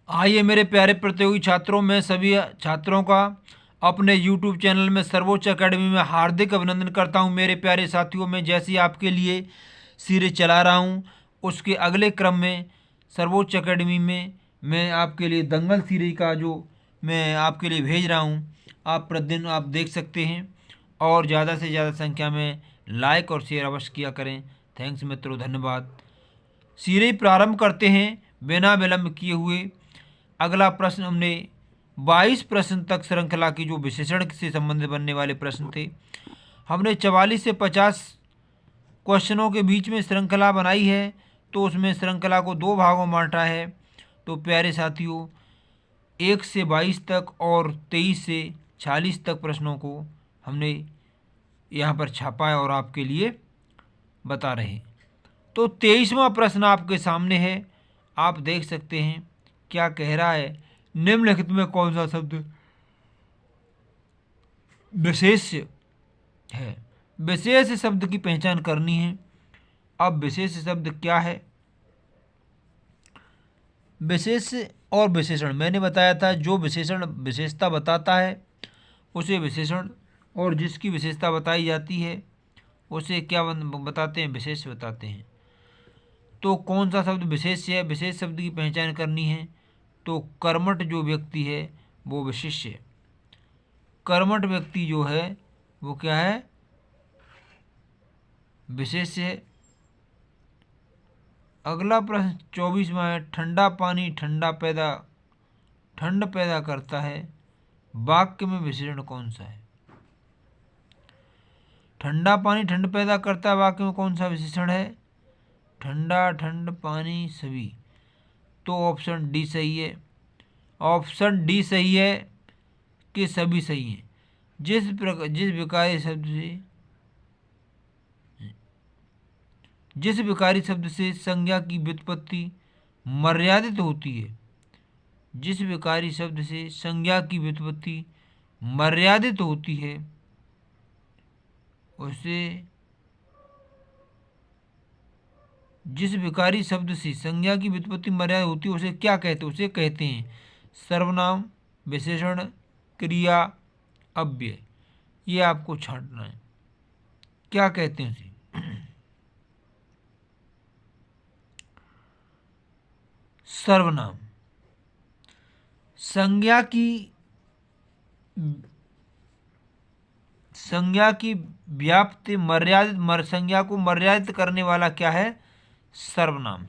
आइए मेरे प्यारे प्रतियोगी छात्रों, में सभी छात्रों का अपने YouTube चैनल में सर्वोच्च अकेडमी में हार्दिक अभिनंदन करता हूं। मेरे प्यारे साथियों, में जैसे आपके लिए सीरीज चला रहा हूं, उसके अगले क्रम में सर्वोच्च अकेडमी में मैं आपके लिए दंगल सीरीज का जो मैं आपके लिए भेज रहा हूं, आप प्रतिदिन आप देख सकते हैं। और ज़्यादा से ज़्यादा संख्या में लाइक और शेयर अवश्य किया करें। थैंक्स मित्रों, धन्यवाद। सीरीज प्रारंभ करते हैं बिना विलंब किए हुए। अगला प्रश्न हमने 22 प्रश्न तक श्रृंखला की जो विशेषण से संबंधित बनने वाले प्रश्न थे, हमने 44 से 50 क्वेश्चनों के बीच में श्रृंखला बनाई है। तो उसमें श्रृंखला को दो भागों में बांटा है। तो प्यारे साथियों, 1 से 22 तक और 23 से 46 तक प्रश्नों को हमने यहाँ पर छापा है और आपके लिए बता रहे हैं। तो 23वां प्रश्न आपके सामने है, आप देख सकते हैं क्या कह रहा है। निम्नलिखित में कौन सा शब्द विशेष है? विशेष शब्द की पहचान करनी है। अब विशेष शब्द क्या है? विशेष और विशेषण मैंने बताया था, जो विशेषण विशेषता बताता है उसे विशेषण, और जिसकी विशेषता बताई जाती है उसे क्या बताते हैं? विशेष बताते हैं। तो कौन सा शब्द विशेष है? विशेष शब्द की पहचान करनी है तो कर्मठ जो व्यक्ति है वो विशिष्य है। कर्मठ व्यक्ति जो है वो क्या है? विशेष है। अगला प्रश्न 24वां है, ठंडा पानी ठंड पैदा करता है, वाक्य में विशेषण कौन सा है? ठंडा पानी ठंड पैदा करता है, वाक्य में कौन सा विशेषण है? ठंडा, ठंड, पानी, सभी। तो ऑप्शन डी सही है। ऑप्शन डी सही है कि सभी सही है। जिस विकारी शब्द से संज्ञा की व्युत्पत्ति मर्यादित होती है, जिस विकारी शब्द से संज्ञा की व्युत्पत्ति मर्यादित होती है उसे जिस विकारी शब्द से संज्ञा की व्युत्पत्ति मर्यादित होती है उसे क्या कहते हैं? उसे कहते हैं सर्वनाम, विशेषण, क्रिया, अव्यय। ये आपको छांटना है, क्या कहते हैं उसे? सर्वनाम। संज्ञा की व्याप्ति मर्यादित संज्ञा को मर्यादित करने वाला क्या है? सर्वनाम।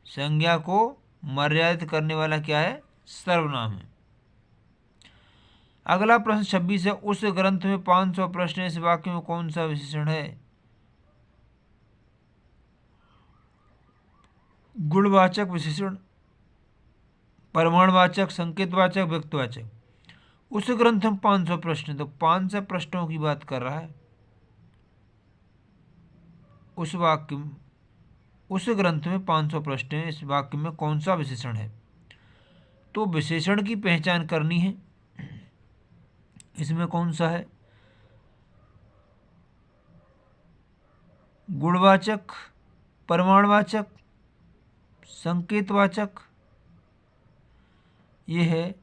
संज्ञा को मर्यादित करने वाला क्या है? सर्वनाम है। अगला प्रश्न 26 है, उस ग्रंथ में 500 प्रश्न, इस वाक्य में कौन सा विशेषण है? गुणवाचक विशेषण, परिमाणवाचक, संकेतवाचक, व्यक्तिवाचक। उस ग्रंथ में 500 प्रश्न, तो 500 प्रश्नों की बात कर रहा है। उस ग्रंथ में 500 प्रश्न हैं, इस वाक्य में कौन सा विशेषण है? तो विशेषण की पहचान करनी है। इसमें कौन सा है? गुणवाचक, परिमाणवाचक, संकेतवाचक। ये है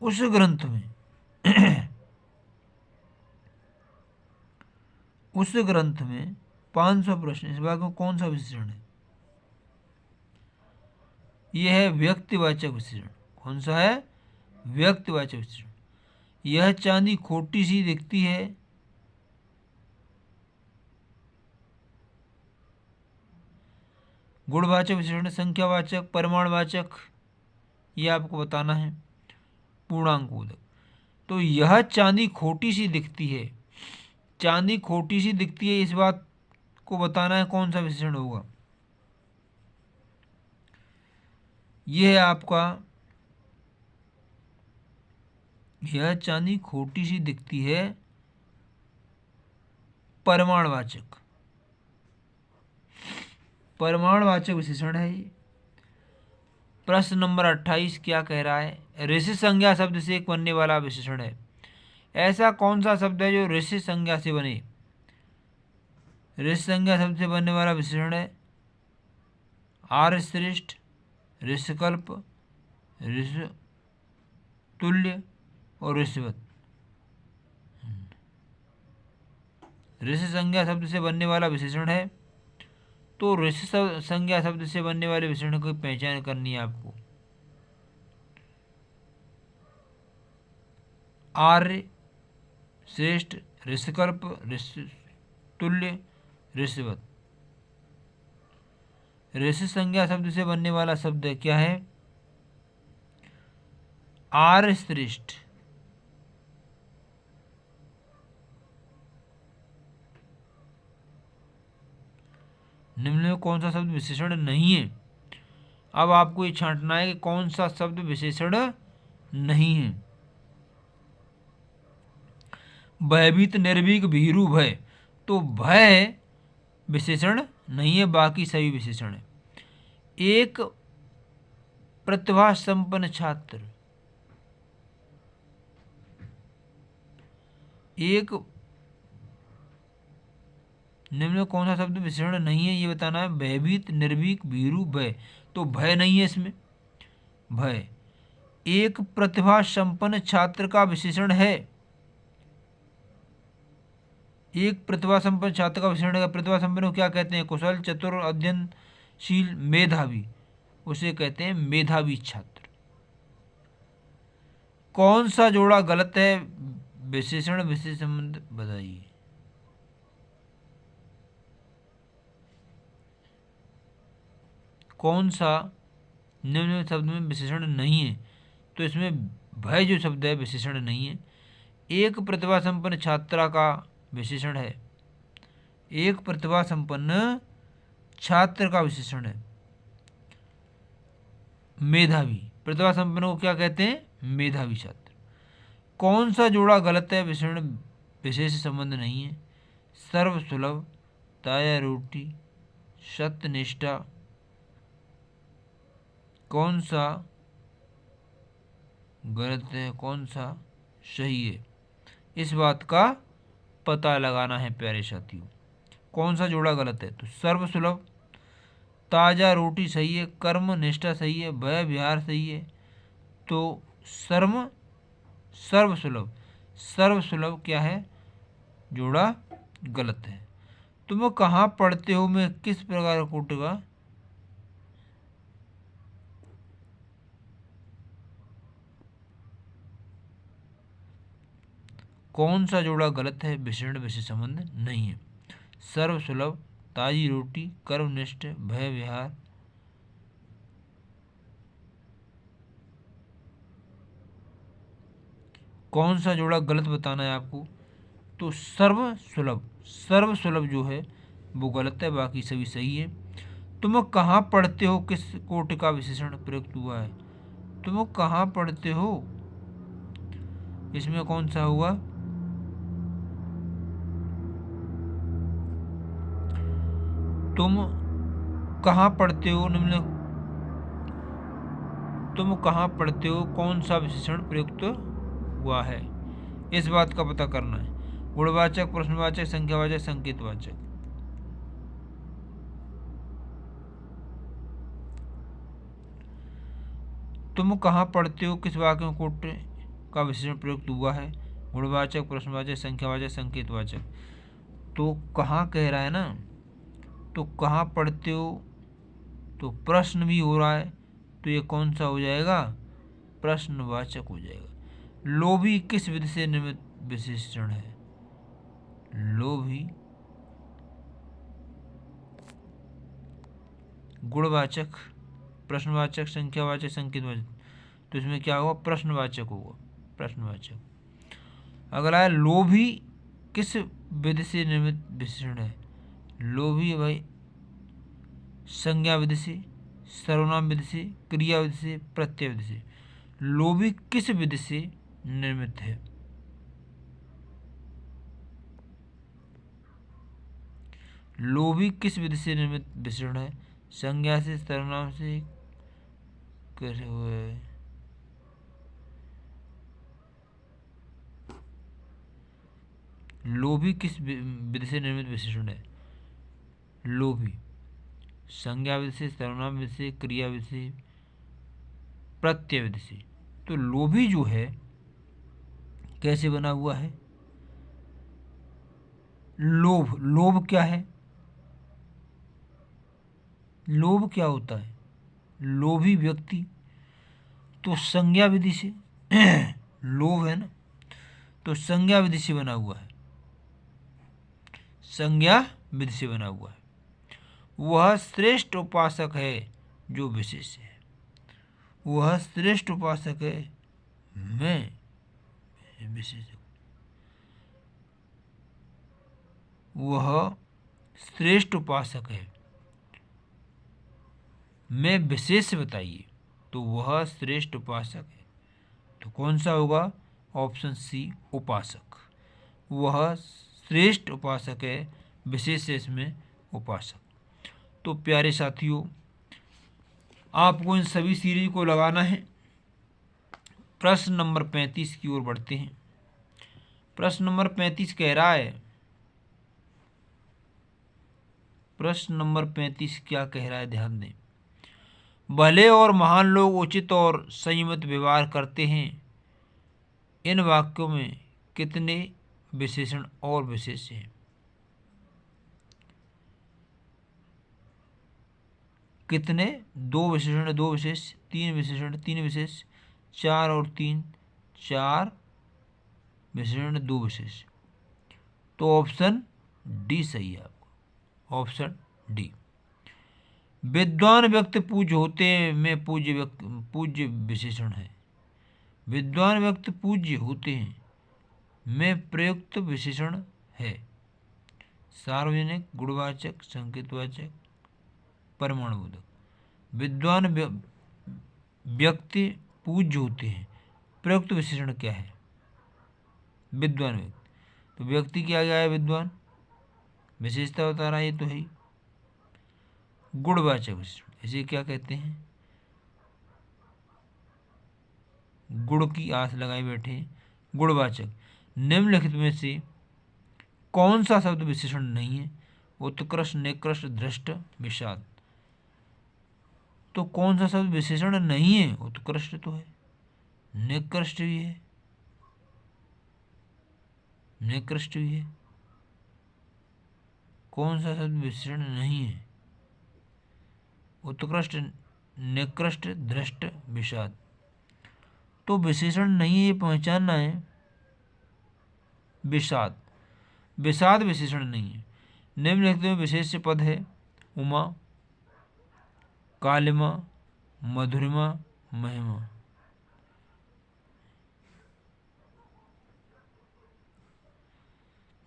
उस ग्रंथ में उस ग्रंथ में 500 प्रश्न, इस वाक्य में कौन सा विशेषण है? यह है व्यक्तिवाचक विशेषण। कौन सा है? व्यक्तिवाचक विशेषण। यह चांदी खोटी सी दिखती है, गुणवाचक विशेषण, संख्यावाचक, परिमाणवाचक। ये आपको बताना है। पूर्णांकबोधक। तो यह चांदी खोटी सी दिखती है, चांदी खोटी सी दिखती है, इस बात को बताना है कौन सा विशेषण होगा? यह है आपका, यह चांदी खोटी सी दिखती है, परिमाणवाचक। परिमाणवाचक विशेषण है ये। प्रश्न नंबर 28 क्या कह रहा है? ऋषि संज्ञा शब्द से एक बनने वाला विशेषण है। ऐसा कौन सा शब्द है जो ऋषि संज्ञा से बने? ऋष संज्ञा शब्द से बनने वाला विशेषण है आर्य श्रेष्ठ, ऋषकल्प, ऋष तुल्य और ऋषवत। ऋष संज्ञा शब्द से बनने वाला विशेषण है, तो ऋष संज्ञा शब्द से बनने वाले विशेषण की पहचान करनी है आपको। आर्य श्रेष्ठ, ऋषकल्प, ऋष तुल्य, ऋषवत। ऋष संज्ञा शब्द से बनने वाला शब्द क्या है? आर्य श्रेष्ठ। निम्न में कौन सा शब्द विशेषण नहीं है? अब आपको ये छांटना है कि कौन सा शब्द विशेषण नहीं है। भयभीत, निर्भीक, भीरु, भय, तो भय विशेषण नहीं है, बाकी सभी विशेषण है। एक प्रतिभा संपन्न छात्र, एक निम्न में कौन सा शब्द विशेषण नहीं है ये बताना है। भयभीत, निर्भीक, भीरु, भय, तो भय नहीं है इसमें। भय एक प्रतिभा संपन्न छात्र का विशेषण है। एक प्रतिभा संपन्न छात्र का विशेषण है। प्रतिभा संपन्न को क्या कहते हैं? कुशल, चतुर, अध्ययनशील, मेधावी, उसे कहते हैं मेधावी छात्र। कौन सा जोड़ा गलत है? विशेषण विशेष संबंध बताइए। कौन सा निम्न शब्द में विशेषण नहीं है? तो इसमें भय जो शब्द है विशेषण नहीं है। एक प्रतिभा संपन्न छात्रा का विशेषण है। एक प्रतिभा संपन्न छात्र का विशेषण है मेधावी। प्रतिभा संपन्न को क्या कहते हैं? मेधावी छात्र। कौन सा जोड़ा गलत है? विशेषण विशेष संबंध नहीं है। सर्वसुलभ, ताजा रोटी, सत्यनिष्ठा, कौन सा गलत है, कौन सा सही है, इस बात का पता लगाना है प्यारे साथियों। कौन सा जोड़ा गलत है? तो सर्वसुलभ, ताजा रोटी सही है, कर्म निष्ठा सही है, भय विहार सही है, तो सर्वसुलभ, सर्वसुलभ क्या है? जोड़ा गलत है। तुम कहाँ पढ़ते हो में किस प्रकार का कोटिका? कौन सा जोड़ा गलत है? विशेषण विशेष संबंध नहीं है। सर्वसुलभ, ताजी रोटी, कर्मनिष्ठ, भय विहार, कौन सा जोड़ा गलत बताना है आपको? तो सर्वसुलभ, सर्वसुलभ जो है वो गलत है, बाकी सभी सही है। तुम कहाँ पढ़ते हो किस कोटि का विशेषण प्रयुक्त हुआ है? तुम कहाँ पढ़ते हो, इसमें कौन सा हुआ? तुम कहाँ पढ़ते हो, निम्न तुम कहाँ पढ़ते हो कौन सा विशेषण प्रयुक्त हुआ है, इस बात का पता करना है। गुणवाचक, प्रश्नवाचक, संख्यावाचक, संकेतवाचक। तुम कहाँ पढ़ते हो किस वाक्य में कोट का विशेषण प्रयुक्त हुआ है? गुणवाचक, प्रश्नवाचक, संख्यावाचक, संकेतवाचक। तो कहाँ कह रहा है ना, तो कहाँ पढ़ते हो, तो प्रश्न भी हो रहा है, तो ये कौन सा हो जाएगा? प्रश्नवाचक हो जाएगा। लोभी किस विधि से निर्मित विशेषण है? लोभी गुणवाचक, प्रश्नवाचक, संख्यावाचक, संकेतवाचक, तो इसमें क्या होगा? प्रश्नवाचक होगा, प्रश्नवाचक। अगला है लोभी किस विधि से निर्मित विशेषण है? लोभी भाई संज्ञा विधि से, सर्वनाम विधि से, क्रिया विधि से, प्रत्यय विधि से। लोभी किस विधि से निर्मित है? लोभी किस विधि से निर्मित विशेषण है? संज्ञा से, सर्वनाम से, कैसे हुए? लोभी किस विधि से निर्मित विशेषण है? लोभी। संज्ञा विशेष, सर्वनाम विशेष, क्रिया विशेष, प्रत्यय विशेष। तो लोभी जो है कैसे बना हुआ है? लोभ, लोभ क्या है? लोभ क्या होता है? लोभी व्यक्ति। तो संज्ञा विधि से लोभ है ना, तो संज्ञा विधि से बना हुआ है, संज्ञा विधि से बना हुआ है। वह श्रेष्ठ उपासक है जो विशेष है। वह श्रेष्ठ उपासक है, मैं विशेष हूँ। वह श्रेष्ठ उपासक है, मैं विशेष बताइए। तो वह श्रेष्ठ उपासक है, तो कौन सा होगा? ऑप्शन सी, उपासक। वह श्रेष्ठ उपासक है, विशेष है इसमें उपासक। तो प्यारे साथियों, आपको इन सभी सीरीज को लगाना है। प्रश्न नंबर 35 की ओर बढ़ते हैं। प्रश्न नंबर 35 कह रहा है, प्रश्न नंबर 35 क्या कह रहा है, ध्यान दें। भले और महान लोग उचित और संयमित व्यवहार करते हैं। इन वाक्यों में कितने विशेषण और विशेष हैं? कितने? दो विशेषण, दो विशेष, तीन विशेषण, तीन विशेष, चार और तीन, चार विशेषण, दो विशेष। तो ऑप्शन डी सही है आपको, ऑप्शन डी। विद्वान व्यक्ति पूज्य होते में पूज्य विशेषण है। विद्वान व्यक्ति पूज्य होते हैं में प्रयुक्त विशेषण है। सार्वजनिक, गुणवाचक, संकेतवाचक, परमाणुबोधक। विद्वान व्यक्ति पूज्य होते हैं, प्रयुक्त विशेषण क्या है? विद्वान व्यक्ति। तो व्यक्ति क्या गया है? विद्वान, विशेषता बता रहा है, ये तो है ही। गुणवाचक विशेषण, इसे क्या कहते हैं? गुण की आस लगाए बैठे हैं, गुणवाचक। निम्नलिखित में से कौन सा शब्द विशेषण नहीं है? उत्कृष्ट, निकृष्ट, धृष्ट, विषाद। तो कौन सा शब्द विशेषण नहीं है? उत्कृष्ट तो है, निकृष्ट भी है, निकृष्ट भी है। कौन सा शब्द विशेषण नहीं है? उत्कृष्ट, निकृष्ट, धृष्ट, विषाद। तो विशेषण नहीं है, ये पहचानना है। विषाद, विषाद विशेषण नहीं है। निम्नलिखित में विशेष्य पद है उमा, कालिमा, मधुरिमा, महिमा।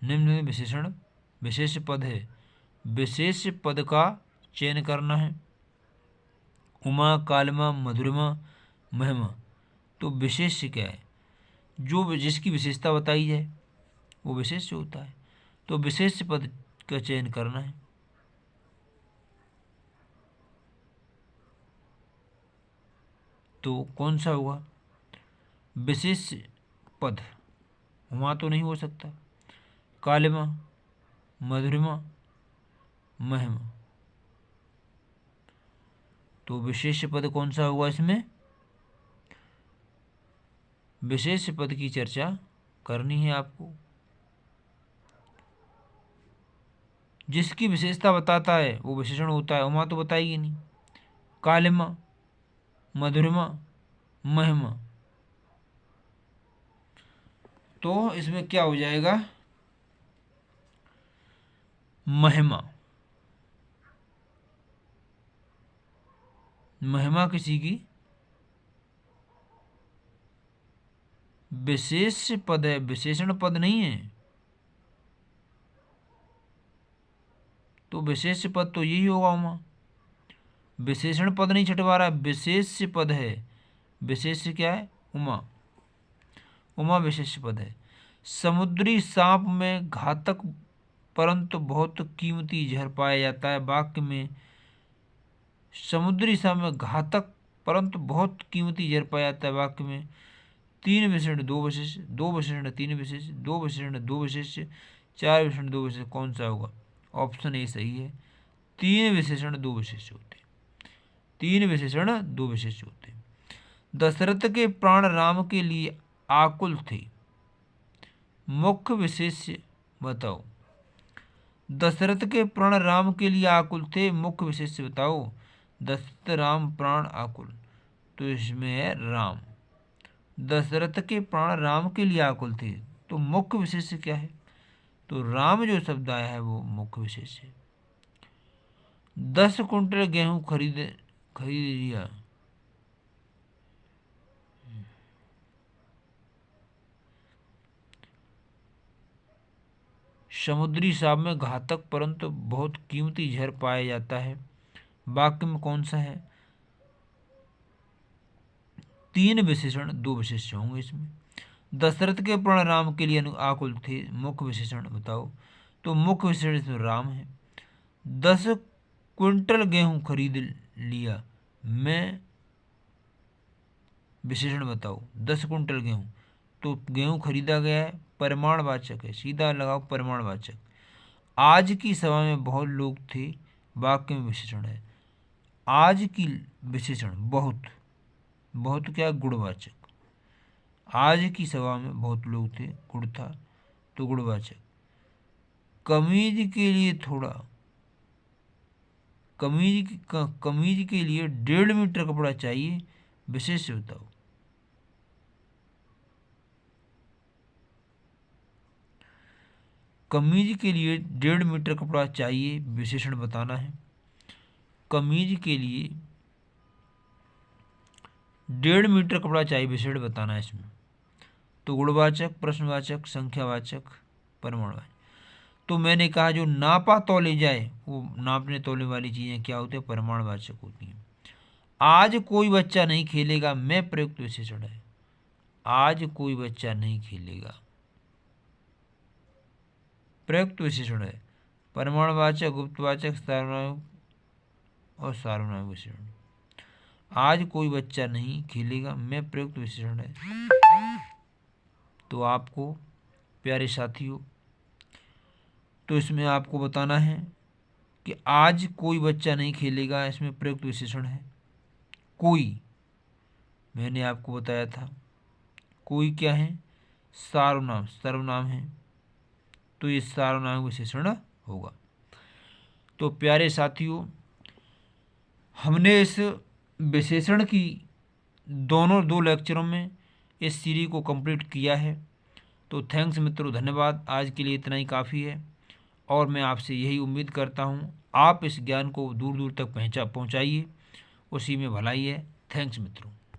निम्न विशेषण विशेष पद है, विशेष पद का चयन करना है। उमा, कालिमा, मधुरिमा, महिमा। तो विशेष क्या है? जो जिसकी विशेषता बताई जाए वो विशेष होता है। तो विशेष पद का चयन करना है। तो कौन सा होगा? विशेष पद। उमा तो नहीं हो सकता, कालिमा, मधुरिमा, महिमा। तो विशेष पद कौन सा होगा इसमें? विशेष पद की चर्चा करनी है आपको। जिसकी विशेषता बताता है वो विशेषण होता है। उमा तो बताएगी नहीं, कालिमा, मधुरिमा, महिमा। तो इसमें क्या हो जाएगा? महिमा। महिमा किसी की विशेष पद है, विशेषण पद नहीं है। तो विशेष पद तो यही होगा उमा। विशेषण पद नहीं छटवा रहा है, विशेष पद है। विशेष क्या है? उमा। उमा विशेष पद है। समुद्री सांप में घातक परंतु बहुत कीमती जहर पाया जाता है। वाक्य में समुद्री सांप में घातक परंतु बहुत कीमती जहर पाया जाता है। वाक्य में तीन विशेषण, दो विशेष, दो विशेषण, तीन विशेष, दो विशेषण, दो विशेष, चार विशेषण, दो विशेष। कौन सा होगा? ऑप्शन ए सही है। तीन विशेषण दो विशेष्य होते, तीन विशेषण दो विशेष्य होते। दशरथ के प्राण राम के लिए आकुल थे, मुख्य विशेष्य बताओ। दशरथ के प्राण राम के लिए आकुल थे, मुख्य विशेष्य बताओ। दशरथ राम प्राण आकुल, तो इसमें है राम। दशरथ के प्राण राम के लिए आकुल थे, तो मुख्य विशेष्य क्या है? तो राम जो शब्द आया है वो मुख्य विशेष्य है। 10 कुंटल गेहूं खरीद लिया, समुद्री साप में घातक परंतु बहुत कीमती जहर पाया जाता है, वाक्य में कौन सा है? तीन विशेषण दो विशेष्य होंगे इसमें। दशरथ के प्राण राम के लिए आकुल थे, मुख्य विशेषण बताओ। तो मुख्य विशेषण राम है। 10 क्विंटल गेहूं खरीद लिया, मैं विशेषण बताओ। 10 कुंटल गेहूं, तो गेहूं खरीदा गया है, परिमाणवाचक है, सीधा लगाओ परिमाणवाचक। आज की सभा में बहुत लोग थे, वाक्य में विशेषण है। आज की विशेषण बहुत, बहुत क्या गुणवाचक। आज की सभा में बहुत लोग थे, गुण था तो गुणवाचक। कमीज के लिए थोड़ा, कमीज के लिए 1.5 मीटर कपड़ा चाहिए, विशेष्य बताओ। कमीज के लिए 1.5 मीटर कपड़ा चाहिए, विशेषण बताना है। कमीज के लिए 1.5 मीटर कपड़ा चाहिए, विशेषण बताना है इसमें। तो गुणवाचक, प्रश्नवाचक, संख्यावाचक, परिमाणवाचक। तो मैंने कहा जो नापा तौले जाए, वो नापने तौले वाली चीज़ें क्या होती है? परिमाणवाचक होती हैं। आज कोई बच्चा नहीं खेलेगा, मैं प्रयुक्त विशेषण है। आज कोई बच्चा नहीं खेलेगा, प्रयुक्त विशेषण है। परिमाणवाचक, गुप्तवाचक, सार्वनामिक और सार्वनामिक विशेषण। आज कोई बच्चा नहीं खेलेगा, मैं प्रयुक्त विशेषण है। तो आपको प्यारे साथियों, तो इसमें आपको बताना है कि आज कोई बच्चा नहीं खेलेगा, इसमें प्रयुक्त विशेषण है कोई। मैंने आपको बताया था कोई क्या है? सार्वनाम, सर्वनाम है, तो ये सार्वनामिक विशेषण होगा। तो प्यारे साथियों, हमने इस विशेषण की दो लेक्चरों में इस सीरीज को कंप्लीट किया है। तो थैंक्स मित्रों, धन्यवाद। आज के लिए इतना ही काफ़ी है, और मैं आपसे यही उम्मीद करता हूँ आप इस ज्ञान को दूर दूर तक पहुँचाइए, उसी में भलाई है। थैंक्स मित्रों।